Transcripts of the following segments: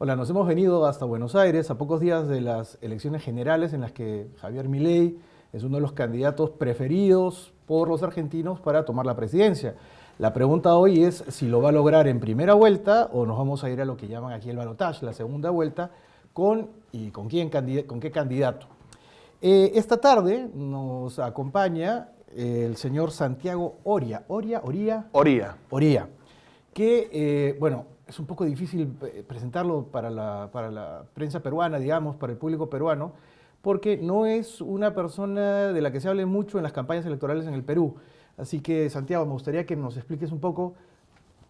Hola, nos hemos venido hasta Buenos Aires a pocos días de las elecciones generales en las que Javier Milei es uno de los candidatos preferidos por los argentinos para tomar la presidencia. La pregunta hoy es si lo va a lograr en primera vuelta o nos vamos a ir a lo que llaman aquí el balotaje, la segunda vuelta, con qué candidato. Esta tarde nos acompaña el señor Santiago Oria, Oría. que, bueno, es un poco difícil presentarlo para la prensa peruana, digamos, para el público peruano, porque no es una persona de la que se hable mucho en las campañas electorales en el Perú. Así que, Santiago, me gustaría que nos expliques un poco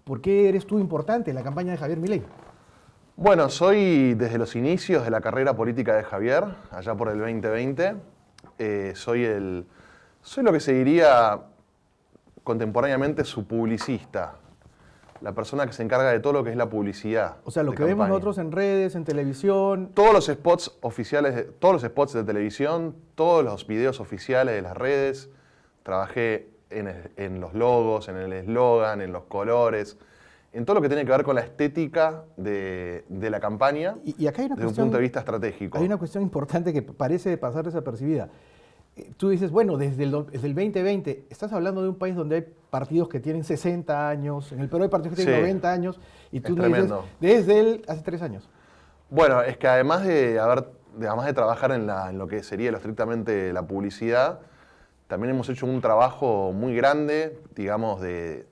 por qué eres tú importante en la campaña de Javier Milei. Bueno, soy desde los inicios de la carrera política de Javier, allá por el 2020. Soy lo que se diría contemporáneamente su publicista, la persona que se encarga de todo lo que es la publicidad. O sea, lo que vemos nosotros en redes, en televisión. Todos los spots oficiales, todos los spots de televisión, todos los videos oficiales de las redes. Trabajé en los logos, en el eslogan, en los colores, en todo lo que tiene que ver con la estética de la campaña Y acá hay una desde un punto de vista estratégico. Hay una cuestión importante que parece pasar desapercibida. Tú dices, bueno, desde el 2020, estás hablando de un país donde hay partidos que tienen 60 años, en el Perú hay partidos que tienen 90 años, y tú me dices, desde hace 3 años. Bueno, es que además de trabajar en lo que sería estrictamente la publicidad, también hemos hecho un trabajo muy grande, digamos, de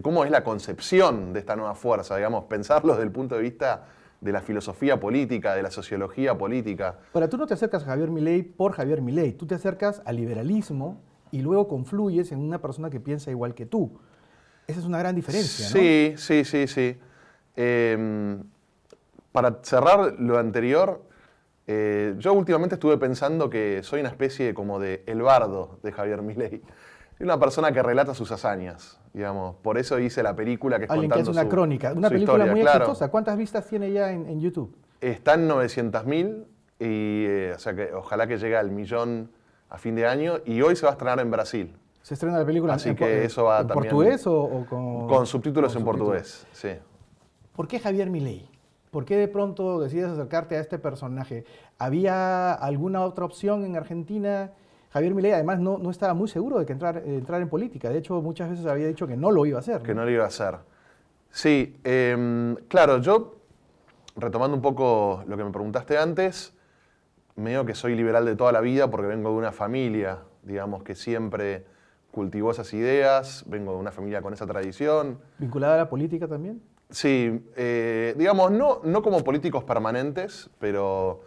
cómo es la concepción de esta nueva fuerza, digamos, pensarlo desde el punto de vista de la filosofía política, de la sociología política. Pero tú no te acercas a Javier Milei por Javier Milei, tú te acercas al liberalismo y luego confluyes en una persona que piensa igual que tú. Esa es una gran diferencia, ¿no? Sí. Para cerrar lo anterior, yo últimamente estuve pensando que soy una especie como de el bardo de Javier Milei. Es una persona que relata sus hazañas, digamos. Por eso hice la película que es Alguien contando que hace una crónica, una su película historia, muy claro. exitosa. ¿Cuántas vistas tiene ya en YouTube? Está en 900.000 y o sea que ojalá que llegue al 1.000.000 a fin de año y hoy se va a estrenar en Brasil. ¿Se estrena la película Así que eso va en también portugués o con...? Con subtítulos en portugués, sí. ¿Por qué Javier Milei? ¿Por qué de pronto decides acercarte a este personaje? ¿Había alguna otra opción en Argentina? Javier Milei además no estaba muy seguro de que entrar en política. De hecho, muchas veces había dicho que no lo iba a hacer. Que no lo iba a hacer. Sí, claro, yo, retomando un poco lo que me preguntaste antes, medio que soy liberal de toda la vida porque vengo de una familia, digamos, que siempre cultivó esas ideas, vengo de una familia con esa tradición. ¿Vinculada a la política también? Sí, digamos, no como políticos permanentes, pero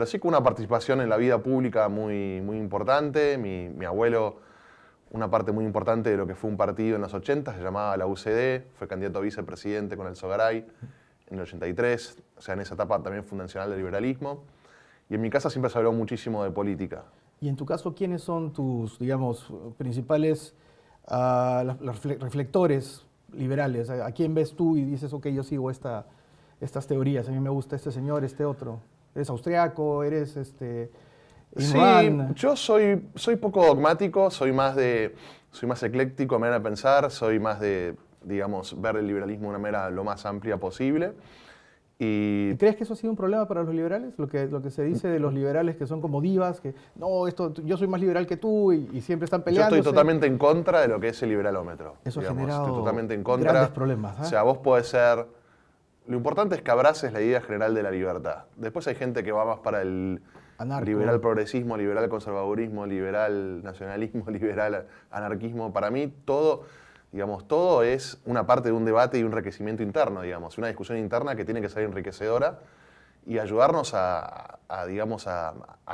sí con una participación en la vida pública muy, muy importante. Mi abuelo, una parte muy importante de lo que fue un partido en los 80, se llamaba la UCD, fue candidato a vicepresidente con el Sogaray en el 83, o sea, en esa etapa también fundacional del liberalismo. Y en mi casa siempre se habló muchísimo de política. Y en tu caso, ¿quiénes son tus, digamos, principales los reflectores liberales? ¿A quién ves tú y dices, ok, yo sigo estas teorías, a mí me gusta este señor, este otro? ¿Eres austriaco? ¿Eres Sí, yo soy poco dogmático, soy más ecléctico, me van a pensar, soy más de, digamos, ver el liberalismo de una manera lo más amplia posible. ¿Y crees que eso ha sido un problema para los liberales? Lo que se dice de los liberales que son como divas, que no, yo soy más liberal que tú y siempre están peleando. Yo estoy totalmente en contra de lo que es el liberalómetro. Eso digamos. ha generado estoy totalmente en contra. grandes problemas. O sea, vos podés ser... Lo importante es que abraces la idea general de la libertad. Después hay gente que va más para el liberal progresismo, liberal conservadurismo, liberal nacionalismo, liberal anarquismo. Para mí todo es una parte de un debate y un enriquecimiento interno, digamos. Una discusión interna que tiene que ser enriquecedora y ayudarnos a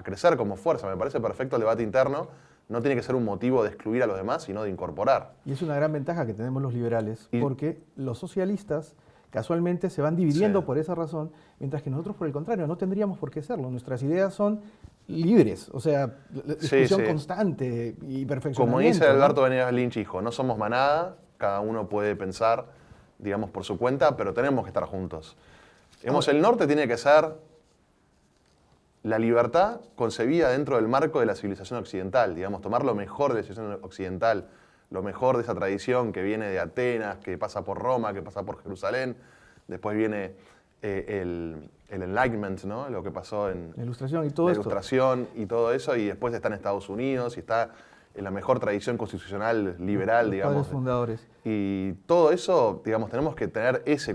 crecer como fuerza. Me parece perfecto el debate interno. No tiene que ser un motivo de excluir a los demás, sino de incorporar. Y es una gran ventaja que tenemos los liberales, porque los socialistas casualmente se van dividiendo por esa razón, mientras que nosotros, por el contrario, no tendríamos por qué serlo. Nuestras ideas son libres, o sea, discusión constante y perfeccionamiento. Como dice Alberto Venegas Lynch, hijo, no somos manada, cada uno puede pensar, digamos, por su cuenta, pero tenemos que estar juntos. Digamos, el norte tiene que ser la libertad concebida dentro del marco de la civilización occidental, digamos, tomar lo mejor de la civilización occidental, lo mejor de esa tradición que viene de Atenas, que pasa por Roma, que pasa por Jerusalén, después viene el Enlightenment, ¿no? Lo que pasó en la Ilustración y todo la esto. Ilustración y todo eso, y después está en Estados Unidos y está en la mejor tradición constitucional liberal, los digamos. padres fundadores. Y todo eso, digamos, tenemos que tener ese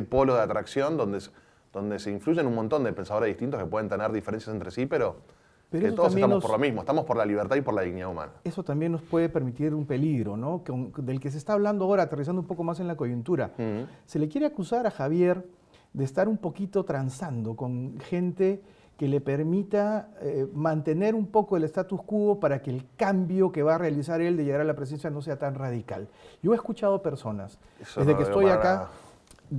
polo de atracción donde se influyen un montón de pensadores distintos que pueden tener diferencias entre sí, pero que todos estamos por lo mismo, estamos por la libertad y por la dignidad humana. Eso también nos puede permitir un peligro, ¿no? Del que se está hablando ahora, aterrizando un poco más en la coyuntura. Se le quiere acusar a Javier de estar un poquito transando con gente que le permita mantener un poco el status quo para que el cambio que va a realizar él de llegar a la presidencia no sea tan radical. Yo he escuchado personas, desde que estoy acá,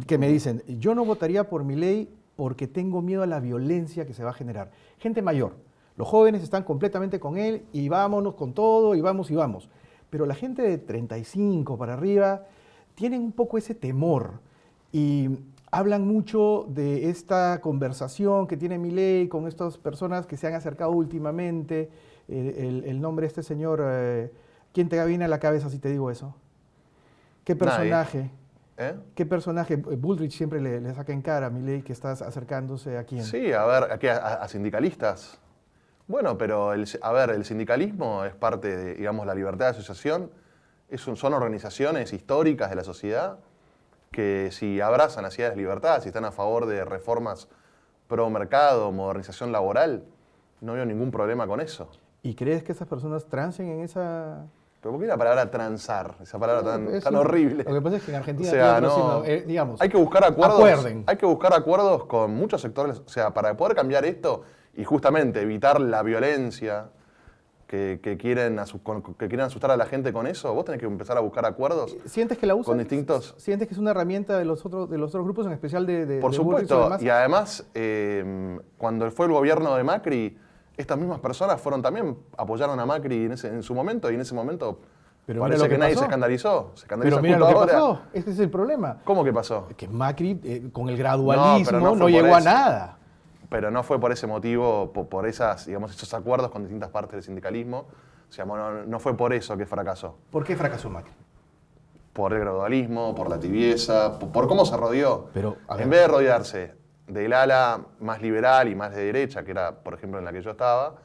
que me dicen, yo no votaría por Milei porque tengo miedo a la violencia que se va a generar. Gente mayor. Los jóvenes están completamente con él y vámonos con todo y vamos y vamos. Pero la gente de 35 para arriba tienen un poco ese temor y hablan mucho de esta conversación que tiene Milei con estas personas que se han acercado últimamente. El nombre de este señor, ¿quién te viene a la cabeza si te digo eso? ¿Qué personaje? ¿Qué personaje? Bullrich siempre le saca en cara a Milei que estás acercándose a quién. Sí, a ver, a sindicalistas. Bueno, pero el sindicalismo es parte de, digamos, la libertad de asociación. Son organizaciones históricas de la sociedad que si abrazan las ideas de libertad, si están a favor de reformas pro mercado, modernización laboral, no veo ningún problema con eso. ¿Y crees que esas personas transen en esa...? ¿Pero por qué la palabra transar? Esa palabra tan horrible. Lo que pasa es que en Argentina, o sea, digamos, hay que buscar acuerdos. Hay que buscar acuerdos con muchos sectores. O sea, para poder cambiar esto y justamente evitar la violencia que quieren asustar a la gente con eso, vos tenés que empezar a buscar acuerdos. ¿Sientes que la usan? Con distintos. ¿Sientes que es una herramienta de los otros grupos, en especial de Por supuesto. Y además, cuando fue el gobierno de Macri, estas mismas personas también apoyaron a Macri en su momento, y en ese momento pero parece que nadie se escandalizó. Pero mira lo que pasó, ese es el problema. ¿Cómo que pasó? Que Macri, con el gradualismo, no llegó a nada. Pero no fue por ese motivo, por esos acuerdos con distintas partes del sindicalismo. O sea, no fue por eso que fracasó. ¿Por qué fracasó Macri? Por el gradualismo, por la tibieza, por cómo se rodeó. Pero, en vez de rodearse del ala más liberal y más de derecha, que era, por ejemplo, en la que yo estaba,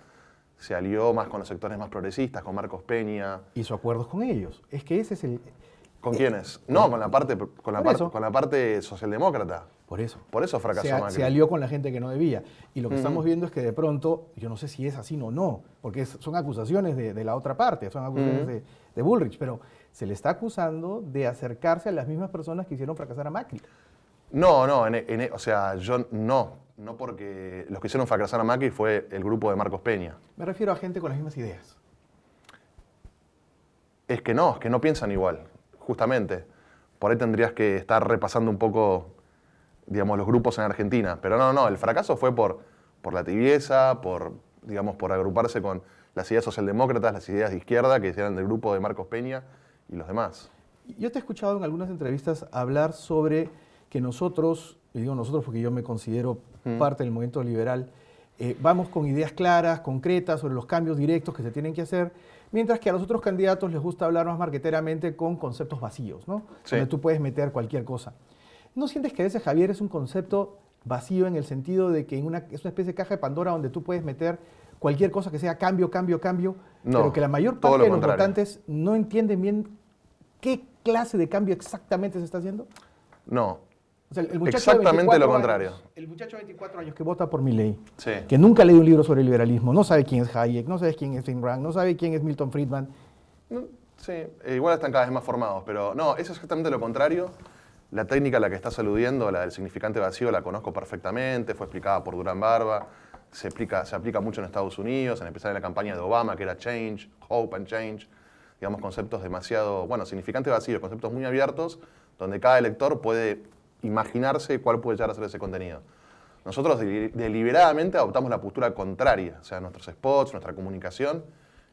se alió más con los sectores más progresistas, con Marcos Peña. Hizo acuerdos con ellos. Es que ese es el... ¿Con quiénes? No, con la parte socialdemócrata. Por eso. Por eso fracasó Macri. Se alió con la gente que no debía. Y lo que estamos viendo es que de pronto, yo no sé si es así o no, porque son acusaciones de la otra parte, son acusaciones de Bullrich, pero se le está acusando de acercarse a las mismas personas que hicieron fracasar a Macri. No, o sea, yo no porque los que hicieron fracasar a Macri fue el grupo de Marcos Peña. Me refiero a gente con las mismas ideas. Es que no piensan igual, justamente. Por ahí tendrías que estar repasando un poco, digamos, los grupos en Argentina. Pero no, el fracaso fue por la tibieza, por agruparse con las ideas socialdemócratas, las ideas de izquierda, que eran del grupo de Marcos Peña y los demás. Yo te he escuchado en algunas entrevistas hablar sobre que nosotros, y digo nosotros porque yo me considero parte del movimiento liberal, vamos con ideas claras, concretas, sobre los cambios directos que se tienen que hacer, mientras que a los otros candidatos les gusta hablar más marqueteramente con conceptos vacíos, ¿no? Sí. Donde tú puedes meter cualquier cosa. ¿No sientes que a veces, Javier, es un concepto vacío en el sentido de que es una especie de caja de Pandora donde tú puedes meter cualquier cosa que sea cambio, no, pero que la mayor parte de los votantes no entienden bien qué clase de cambio exactamente se está haciendo? No. O sea, el muchacho exactamente lo contrario. El muchacho de 24 años que vota por Milei, sí, que nunca ha leído un libro sobre el liberalismo, no sabe quién es Hayek, no sabe quién es Ayn Rand, no sabe quién es Milton Friedman. Sí, igual están cada vez más formados, pero no, eso es exactamente lo contrario. La técnica a la que estás aludiendo, la del significante vacío, la conozco perfectamente, fue explicada por Durán Barba, se aplica mucho en Estados Unidos, en especial en la campaña de Obama, que era Change, Hope and Change, digamos, conceptos demasiado, significante vacío, conceptos muy abiertos, donde cada elector puede imaginarse cuál puede llegar a ser ese contenido. Nosotros deliberadamente adoptamos la postura contraria, o sea, nuestros spots, nuestra comunicación,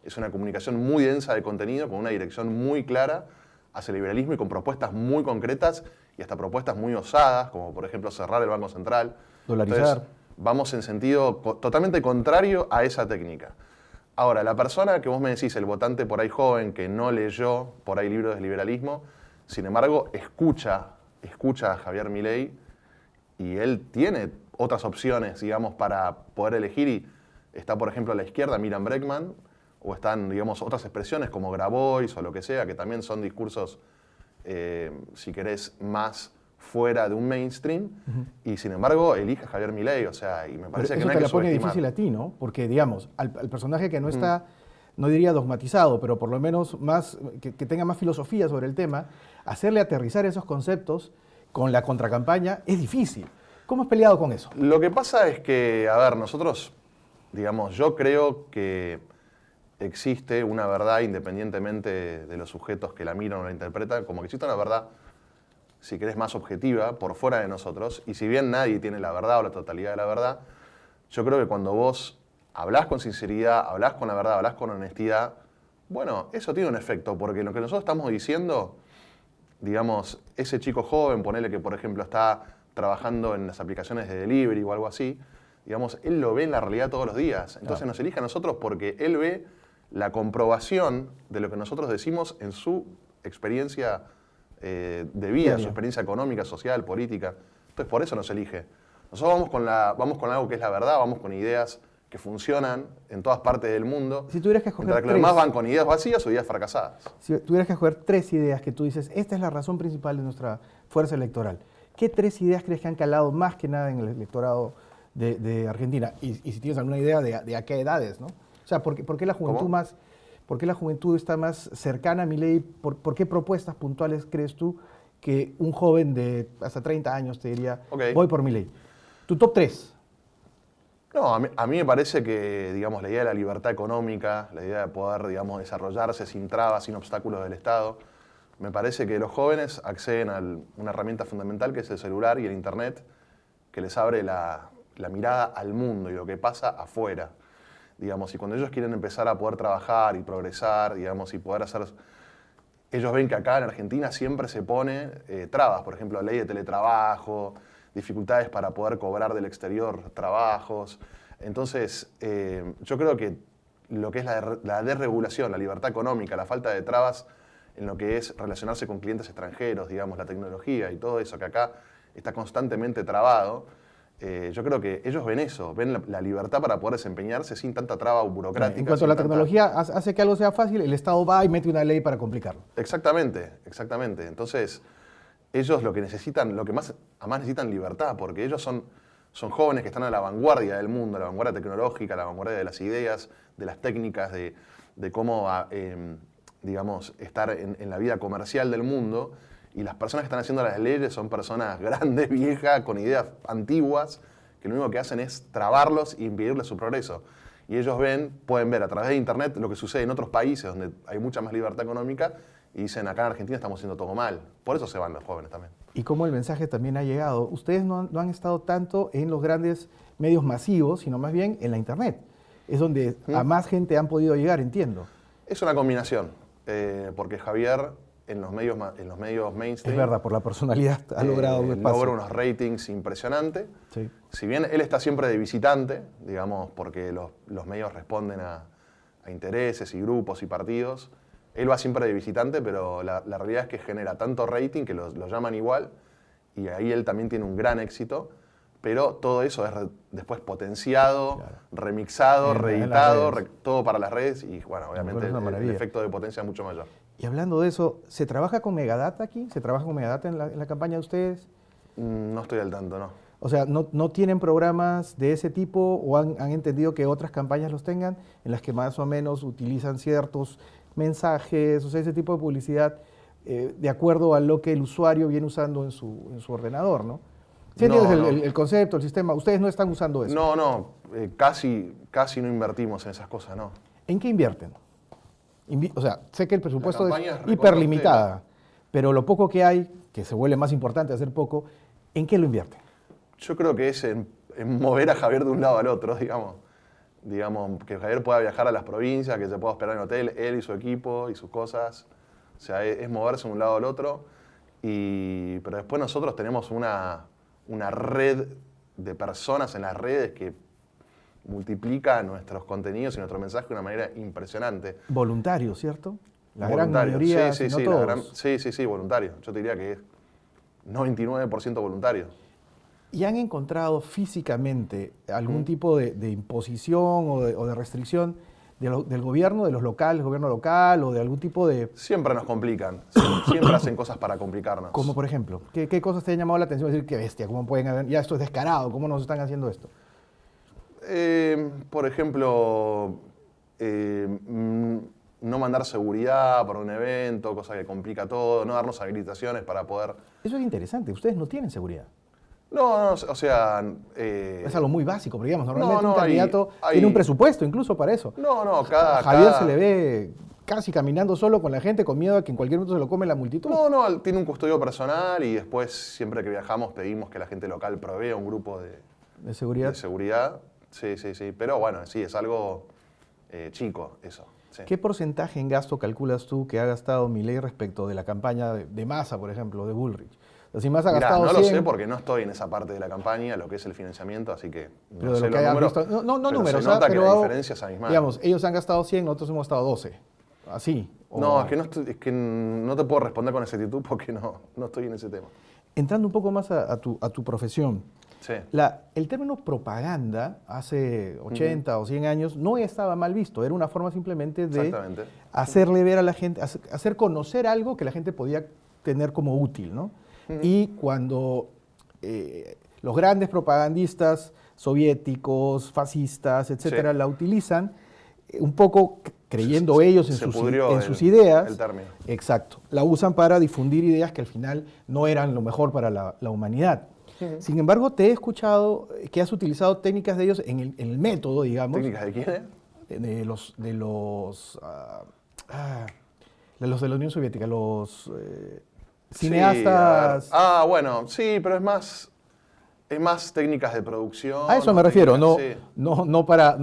es una comunicación muy densa de contenido, con una dirección muy clara hacia el liberalismo y con propuestas muy concretas y hasta propuestas muy osadas, como por ejemplo cerrar el Banco Central. Dolarizar. Entonces, vamos en sentido totalmente contrario a esa técnica. Ahora, la persona que vos me decís, el votante por ahí joven, que no leyó por ahí libros de liberalismo, sin embargo, escucha a Javier Milei y él tiene otras opciones, digamos, para poder elegir. Y está, por ejemplo, a la izquierda Miriam Bregman, o están, digamos, otras expresiones como Grabois o lo que sea, que también son discursos, si querés, más fuera de un mainstream, y sin embargo elige a Javier Milei, o sea, y me parece que no hay que subestimar. Eso te la pone difícil a ti, ¿no? Porque, digamos, al personaje que no está, no diría dogmatizado, pero por lo menos más, que tenga más filosofía sobre el tema, hacerle aterrizar esos conceptos con la contracampaña es difícil. ¿Cómo has peleado con eso? Lo que pasa es que, a ver, nosotros, digamos, yo creo que existe una verdad independientemente de los sujetos que la miran o la interpretan, como que existe una verdad, si querés, más objetiva, por fuera de nosotros. Y si bien nadie tiene la verdad o la totalidad de la verdad, yo creo que cuando vos hablás con sinceridad, hablás con la verdad, hablás con honestidad, bueno, eso tiene un efecto, porque lo que nosotros estamos diciendo, digamos, ese chico joven, ponele que, por ejemplo, está trabajando en las aplicaciones de delivery o algo así, digamos, él lo ve en la realidad todos los días. Entonces nos elige a nosotros porque él ve la comprobación de lo que nosotros decimos en su experiencia de vida, su experiencia económica, social, política. Entonces por eso nos elige. Nosotros vamos con algo que es la verdad, vamos con ideas que funcionan en todas partes del mundo. Si tuvieras que escoger mientras que los demás van con ideas vacías o ideas fracasadas. Si tuvieras que escoger 3 ideas que tú dices, esta es la razón principal de nuestra fuerza electoral, ¿qué 3 ideas crees que han calado más que nada en el electorado de Argentina? Y si tienes alguna idea de a qué edades, ¿no? O sea, ¿por qué la juventud por qué la juventud está más cercana a Milei? ¿Por qué propuestas puntuales crees tú que un joven de hasta 30 años te diría, voy por Milei? Tu top 3. No, a mí me parece que, digamos, la idea de la libertad económica, la idea de poder, digamos, desarrollarse sin trabas, sin obstáculos del Estado, me parece que los jóvenes acceden a una herramienta fundamental que es el celular y el Internet, que les abre la mirada al mundo y lo que pasa afuera. Digamos, y cuando ellos quieren empezar a poder trabajar y progresar, digamos, y poder hacer... Ellos ven que acá en Argentina siempre se pone trabas, por ejemplo, ley de teletrabajo, dificultades para poder cobrar del exterior trabajos. Entonces, yo creo que lo que es la desregulación, la libertad económica, la falta de trabas en lo que es relacionarse con clientes extranjeros, digamos, la tecnología y todo eso que acá está constantemente trabado, yo creo que ellos ven eso, ven la libertad para poder desempeñarse sin tanta traba burocrática. En cuanto a la tecnología hace que algo sea fácil, el Estado va y mete una ley para complicarlo. Exactamente, exactamente. Entonces, ellos lo que necesitan, además necesitan libertad, porque ellos son jóvenes que están a la vanguardia del mundo, a la vanguardia tecnológica, a la vanguardia de las ideas, de las técnicas, de cómo, digamos, estar en la vida comercial del mundo. Y las personas que están haciendo las leyes son personas grandes, viejas, con ideas antiguas, que lo único que hacen es trabarlos e impedirles su progreso. Y ellos pueden ver a través de Internet lo que sucede en otros países donde hay mucha más libertad económica y dicen, acá en Argentina estamos haciendo todo mal. Por eso se van los jóvenes también. Y cómo el mensaje también ha llegado. Ustedes no han estado tanto en los grandes medios masivos, sino más bien en la Internet. Es donde a más gente han podido llegar, entiendo. Es una combinación, porque Javier... En los medios mainstream. Es verdad, por la personalidad ha logrado un espacio. Logra unos ratings impresionantes. Sí. Si bien él está siempre de visitante, digamos, porque los medios responden a intereses y grupos y partidos, él va siempre de visitante, pero la realidad es que genera tanto rating que lo llaman igual, y ahí él también tiene un gran éxito, pero todo eso es después potenciado, remixado, reeditado, todo para las redes, y bueno, obviamente el efecto de potencia es mucho mayor. Y hablando de eso, ¿se trabaja con Megadata aquí? ¿Se trabaja con Megadata en la campaña de ustedes? No estoy al tanto, no. O sea, ¿no tienen programas de ese tipo o han entendido que otras campañas los tengan en las que más o menos utilizan ciertos mensajes, o sea, ese tipo de publicidad de acuerdo a lo que el usuario viene usando en su ordenador, ¿no? ¿Sí entiendes el concepto, el sistema? ¿Ustedes no están usando eso? No, casi no invertimos en esas cosas, no. ¿En qué invierten? O sea, sé que el presupuesto es hiperlimitada, pero lo poco que hay, que se vuelve más importante hacer poco, ¿en qué lo invierten? Yo creo que es en mover a Javier de un lado al otro, digamos. Digamos, que Javier pueda viajar a las provincias, que se pueda hospedar en hotel, él y su equipo y sus cosas. O sea, es moverse de un lado al otro. Pero después nosotros tenemos una red de personas en las redes que multiplica nuestros contenidos y nuestro mensaje de una manera impresionante. Voluntarios, ¿cierto? La gran mayoría, sí, no todos. Sí, voluntarios. Yo te diría que es 99% voluntario. ¿Y han encontrado físicamente algún tipo de imposición o de restricción del gobierno, de los locales, gobierno local o de algún tipo de... Siempre nos complican, siempre hacen cosas para complicarnos. Como por ejemplo, ¿qué cosas te han llamado la atención? Decir, qué bestia, ¿cómo pueden haber? Ya esto es descarado, ¿cómo nos están haciendo esto? Por ejemplo, no mandar seguridad para un evento, cosa que complica todo, no darnos habilitaciones para poder... Eso es interesante, ustedes no tienen seguridad. No, o sea... es algo muy básico, pero digamos, normalmente no, un candidato tiene un presupuesto incluso para eso. Javier se le ve casi caminando solo con la gente, con miedo a que en cualquier momento se lo come la multitud. No, tiene un custodio personal y después siempre que viajamos pedimos que la gente local provea un grupo de seguridad. Sí, pero bueno, sí, es algo chico eso. Sí. ¿Qué porcentaje en gasto calculas tú que ha gastado Milei respecto de la campaña de Massa, por ejemplo, de Bullrich? Si Massa ha gastado no 100... lo sé porque no estoy en esa parte de la campaña, lo que es el financiamiento, así que no sé los números. No números, se nota que la diferencia es abismal. Digamos, ellos han gastado 100, nosotros hemos gastado 12. Así. No, es que no te puedo responder con exactitud porque no estoy en ese tema. Entrando un poco más a tu profesión. Sí. El término propaganda hace 80 o 100 años no estaba mal visto, era una forma simplemente de hacerle ver a la gente, hacer conocer algo que la gente podía tener como útil, ¿no? Y cuando los grandes propagandistas soviéticos, fascistas, etcétera, la utilizan, un poco creyendo ellos en sus ideas, el término. Exacto, la usan para difundir ideas que al final no eran lo mejor para la humanidad. Sin embargo, te he escuchado que has utilizado técnicas de ellos en el método, digamos. ¿Técnicas de quién? De los de la Unión Soviética, los cineastas. Bueno, sí, pero es más técnicas de producción. A eso me refiero, no para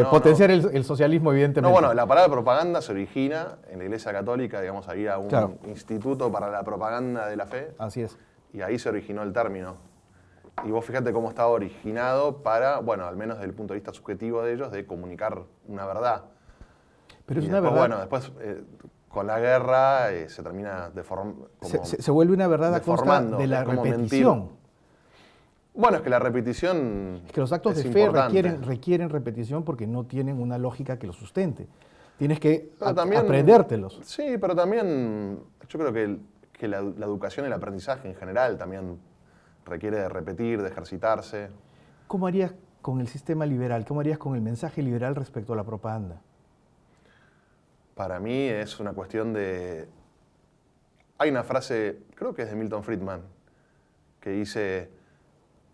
potenciar el socialismo, evidentemente. No, bueno, la palabra propaganda se origina en la Iglesia Católica, digamos, había un instituto para la propaganda de la fe. Así es. Y ahí se originó el término. Y vos fíjate cómo estaba originado para, bueno, al menos desde el punto de vista subjetivo de ellos, de comunicar una verdad. Pero es una verdad. Bueno, después con la guerra se termina deformando. Se vuelve una verdad a costa de la repetición. Mentir. Bueno, es que la repetición. Es que los actos de fe requieren repetición porque no tienen una lógica que los sustente. Tienes que aprendértelos. Sí, pero también yo creo que la educación y el aprendizaje en general también requiere de repetir, de ejercitarse. ¿Cómo harías con el sistema liberal? ¿Cómo harías con el mensaje liberal respecto a la propaganda? Para mí es una cuestión de... Hay una frase, creo que es de Milton Friedman, que dice,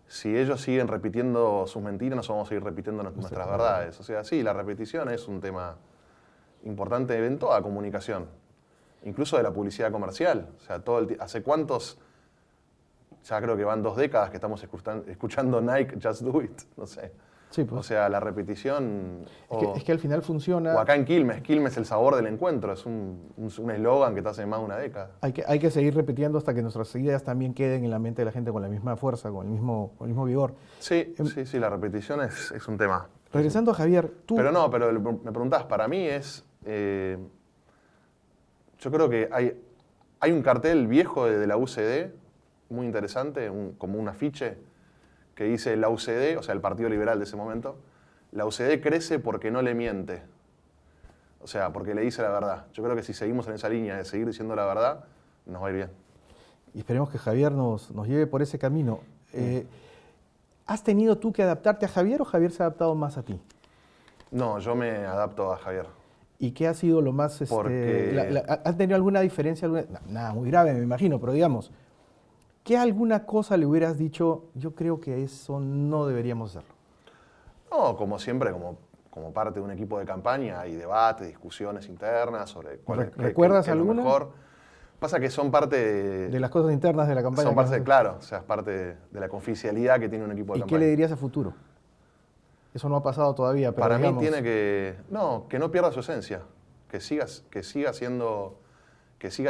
si ellos siguen repitiendo sus mentiras, nosotros vamos a seguir repitiendo nuestras verdades. O sea, sí, la repetición es un tema importante en toda comunicación, incluso de la publicidad comercial. O sea, ¿hace cuántos? Ya creo que van 2 décadas que estamos escuchando Nike, Just Do It, no sé. Sí, pues. O sea, la repetición... Es que al final funciona... O acá en Quilmes el sabor del encuentro, es un eslogan que está hace más de una década. Hay que seguir repitiendo hasta que nuestras ideas también queden en la mente de la gente con la misma fuerza, con el mismo vigor. Sí, la repetición es un tema. Regresando a Javier, tú... Pero me preguntás, para mí es... yo creo que hay un cartel viejo de la UCD, muy interesante, como un afiche, que dice la UCD, o sea, el Partido Liberal de ese momento, la UCD crece porque no le miente. O sea, porque le dice la verdad. Yo creo que si seguimos en esa línea de seguir diciendo la verdad, nos va a ir bien. Y esperemos que Javier nos lleve por ese camino. ¿Has tenido tú que adaptarte a Javier o Javier se ha adaptado más a ti? No, yo me adapto a Javier. ¿Y qué ha sido lo más... ¿Has tenido alguna diferencia? Nada muy grave, me imagino, pero digamos... ¿Qué alguna cosa le hubieras dicho, yo creo que eso no deberíamos hacerlo? No, como siempre, como parte de un equipo de campaña, hay debates, discusiones internas sobre ¿Recuerdas alguna? Mejor. Pasa que son parte de las cosas internas de la campaña. Son parte, claro, o sea, es parte de la confidencialidad que tiene un equipo de campaña. ¿Y qué le dirías a futuro? Eso no ha pasado todavía, pero para digamos... mí tiene que no pierda su esencia, que siga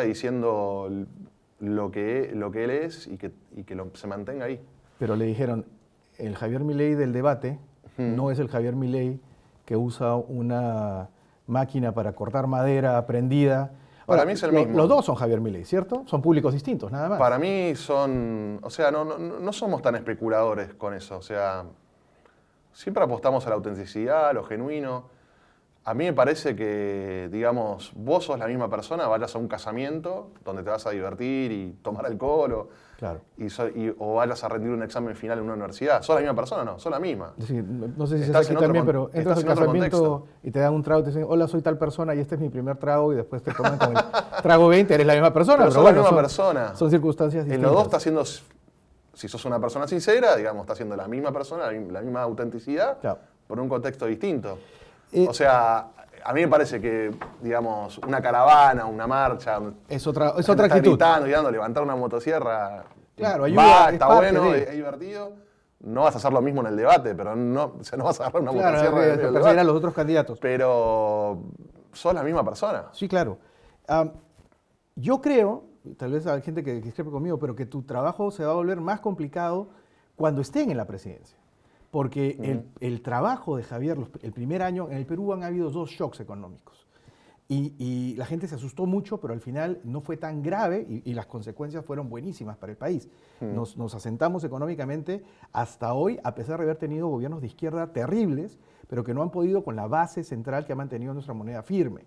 diciendo lo que él es y que se mantenga ahí. Pero le dijeron, el Javier Milei del debate no es el Javier Milei que usa una máquina para cortar madera prendida Para mí es el mismo. Los dos son Javier Milei, ¿cierto? Son públicos distintos, nada más. Para mí son, o sea, no somos tan especuladores con eso, o sea, siempre apostamos a la autenticidad, a lo genuino. A mí me parece que, digamos, vos sos la misma persona, vayas a un casamiento donde te vas a divertir y tomar alcohol, claro. o vayas a rendir un examen final en una universidad. ¿Sos la misma persona? No, sos la misma. Sí, no sé si es aquí también, pero entras al casamiento y te dan un trago y te dicen, hola, soy tal persona y este es mi primer trago, y después te toman con el trago 20, eres la misma persona. Pero sos la misma persona. Son circunstancias distintas. En los dos está haciendo, si sos una persona sincera, digamos, está haciendo la misma persona, la misma autenticidad, claro, por un contexto distinto. O sea, a mí me parece que, digamos, una caravana, una marcha, es otra actitud. Gritando, levantar una motosierra, claro, ayuda, está bueno, es divertido. No vas a hacer lo mismo en el debate, pero no vas a agarrar una motosierra en el debate. A los otros candidatos. Pero sos la misma persona. Sí, claro. Yo creo, tal vez hay gente que discrepe conmigo, pero que tu trabajo se va a volver más complicado cuando estén en la presidencia. Porque el trabajo de Javier, el primer año, en el Perú han habido 2 shocks económicos. Y la gente se asustó mucho, pero al final no fue tan grave y las consecuencias fueron buenísimas para el país. Nos asentamos económicamente hasta hoy, a pesar de haber tenido gobiernos de izquierda terribles, pero que no han podido con la base central que ha mantenido nuestra moneda firme.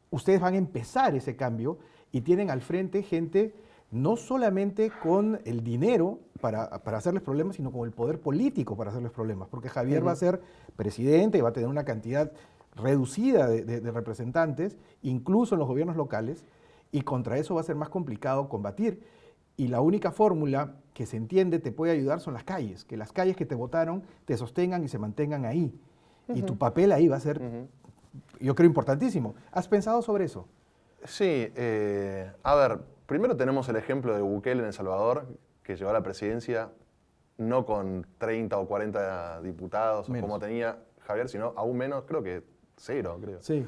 Ustedes van a empezar ese cambio y tienen al frente gente no solamente con el dinero para hacerles problemas, sino con el poder político para hacerles problemas, porque Javier va a ser presidente y va a tener una cantidad reducida de representantes, incluso en los gobiernos locales, y contra eso va a ser más complicado combatir. Y la única fórmula que se entiende te puede ayudar son las calles, que las calles que te votaron te sostengan y se mantengan ahí. Y tu papel ahí va a ser, yo creo, importantísimo. ¿Has pensado sobre eso? Sí, a ver, primero tenemos el ejemplo de Bukele en El Salvador, que llegó a la presidencia no con 30 o 40 diputados, menos, como tenía Javier, sino aún menos, creo que 0, creo. Sí.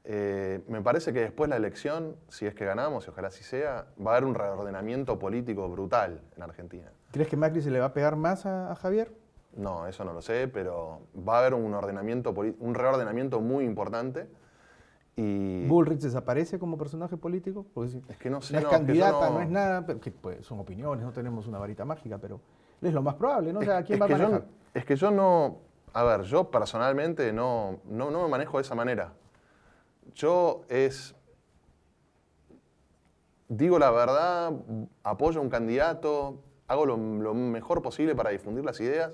Me parece que después de la elección, si es que ganamos, y ojalá así sea, va a haber un reordenamiento político brutal en Argentina. ¿Crees que Macri se le va a pegar más a Javier? No, eso no lo sé, pero va a haber un reordenamiento muy importante. Y ¿Bullrich desaparece como personaje político? Porque es que no sé, no es candidata, no es nada, pero que, pues, son opiniones, no tenemos una varita mágica, pero es lo más probable, ¿no? O sea, ¿quién va a manejar? Es que yo no, a ver, yo personalmente no me manejo de esa manera. Yo digo la verdad, apoyo a un candidato, hago lo mejor posible para difundir las ideas.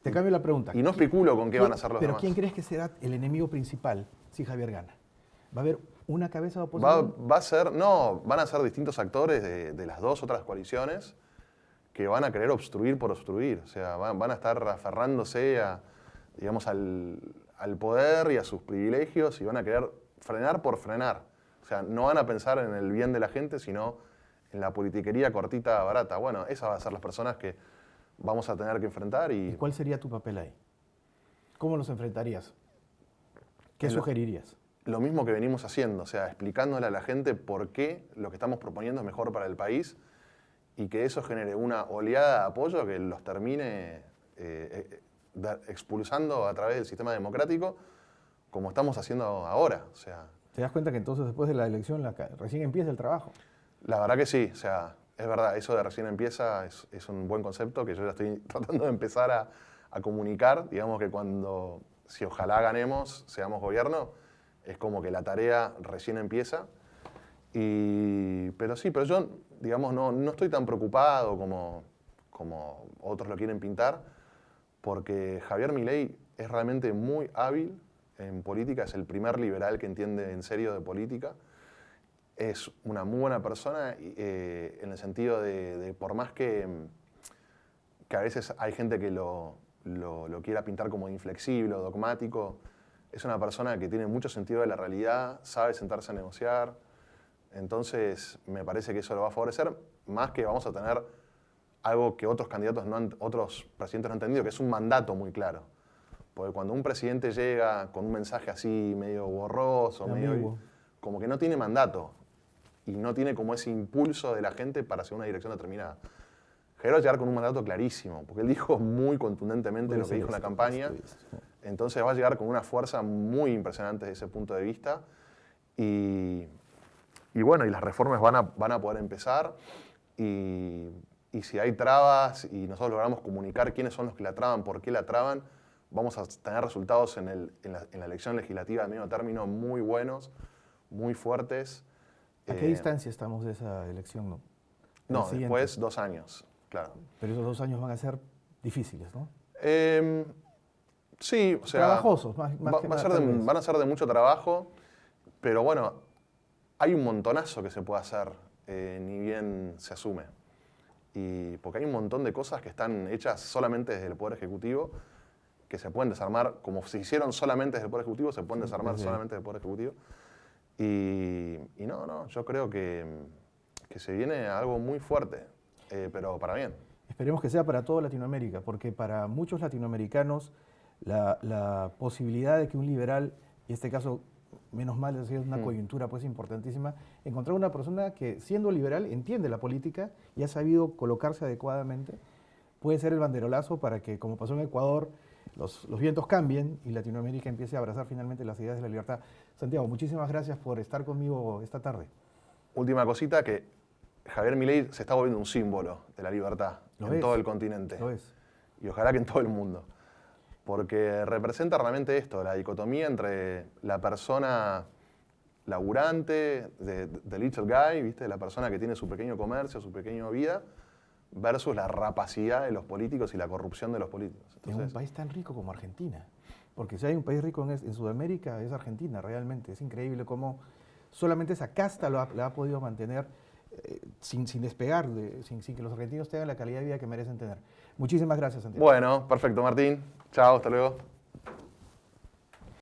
Te cambio la pregunta. Y no especulo con qué van a hacer los demás. ¿Pero quién crees que será el enemigo principal si Javier gana? ¿Va a haber una cabeza de oposición? Van a ser distintos actores de las 2 otras coaliciones que van a querer obstruir por obstruir. O sea, van a estar aferrándose digamos, al poder y a sus privilegios y van a querer frenar por frenar. O sea, no van a pensar en el bien de la gente, sino en la politiquería cortita, barata. Bueno, esas van a ser las personas que vamos a tener que enfrentar. ¿Y cuál sería tu papel ahí? ¿Cómo los enfrentarías? ¿Qué sugerirías? Lo mismo que venimos haciendo, o sea, explicándole a la gente por qué lo que estamos proponiendo es mejor para el país y que eso genere una oleada de apoyo que los termine expulsando a través del sistema democrático, como estamos haciendo ahora. O sea, ¿te das cuenta que entonces después de la elección recién empieza el trabajo? La verdad que sí, o sea, es verdad, eso de recién empieza es un buen concepto que yo ya estoy tratando de empezar a comunicar. Digamos que si ojalá ganemos, seamos gobierno, es como que la tarea recién empieza. Pero yo, digamos, no estoy tan preocupado como otros lo quieren pintar, porque Javier Milei es realmente muy hábil en política, es el primer liberal que entiende en serio de política. Es una muy buena persona en el sentido de por más que a veces hay gente que lo quiera pintar como inflexible o dogmático, es una persona que tiene mucho sentido de la realidad, sabe sentarse a negociar. Entonces, me parece que eso lo va a favorecer, más que vamos a tener algo que otros candidatos, otros presidentes no han entendido, que es un medio muy claro. Porque cuando un presidente llega con un mensaje así medio borroso, como que no tiene mandato y no tiene como ese impulso de la gente para hacer una dirección determinada. Javier va a llegar con un mandato clarísimo, porque él dijo muy contundentemente lo que dijo en la campaña. Entonces va a llegar con una fuerza muy impresionante desde ese punto de vista Y bueno, y las reformas van a poder empezar. Y si hay trabas y nosotros logramos comunicar quiénes son los que la traban, por qué la traban, vamos a tener resultados en la elección legislativa de medio término muy buenos, muy fuertes. ¿A qué distancia estamos de esa elección? No, después 2 años, claro. Pero esos 2 años van a ser difíciles, ¿no? Sí, o sea... Trabajosos, más que nada, van a ser de mucho trabajo, pero bueno, hay un montonazo que se puede hacer, ni bien se asume. Porque hay un montón de cosas que están hechas solamente desde el Poder Ejecutivo, que se pueden desarmar, como se hicieron solamente desde el Poder Ejecutivo, se pueden desarmar solamente desde el Poder Ejecutivo. Yo creo que se viene algo muy fuerte, pero para bien. Esperemos que sea para toda Latinoamérica, porque para muchos latinoamericanos la posibilidad de que un liberal, y en este caso, menos mal, es una coyuntura pues importantísima, encontrar una persona que, siendo liberal, entiende la política y ha sabido colocarse adecuadamente, puede ser el banderolazo para que, como pasó en Ecuador, los vientos cambien y Latinoamérica empiece a abrazar finalmente las ideas de la libertad. Santiago, muchísimas gracias por estar conmigo esta tarde. Última cosita, que Javier Milei se está volviendo un símbolo de la libertad en todo el continente. Lo es. Y ojalá que en todo el mundo. Porque representa realmente esto, la dicotomía entre la persona laburante, the little guy, ¿viste? La persona que tiene su pequeño comercio, su pequeña vida, versus la rapacidad de los políticos y la corrupción de los políticos. Entonces, en un país tan rico como Argentina, porque si hay un país rico en Sudamérica es Argentina realmente. Es increíble cómo solamente esa casta la ha podido mantener sin despegar, sin que los argentinos tengan la calidad de vida que merecen tener. Muchísimas gracias, Santiago. Bueno, perfecto, Martín. Chao, hasta luego.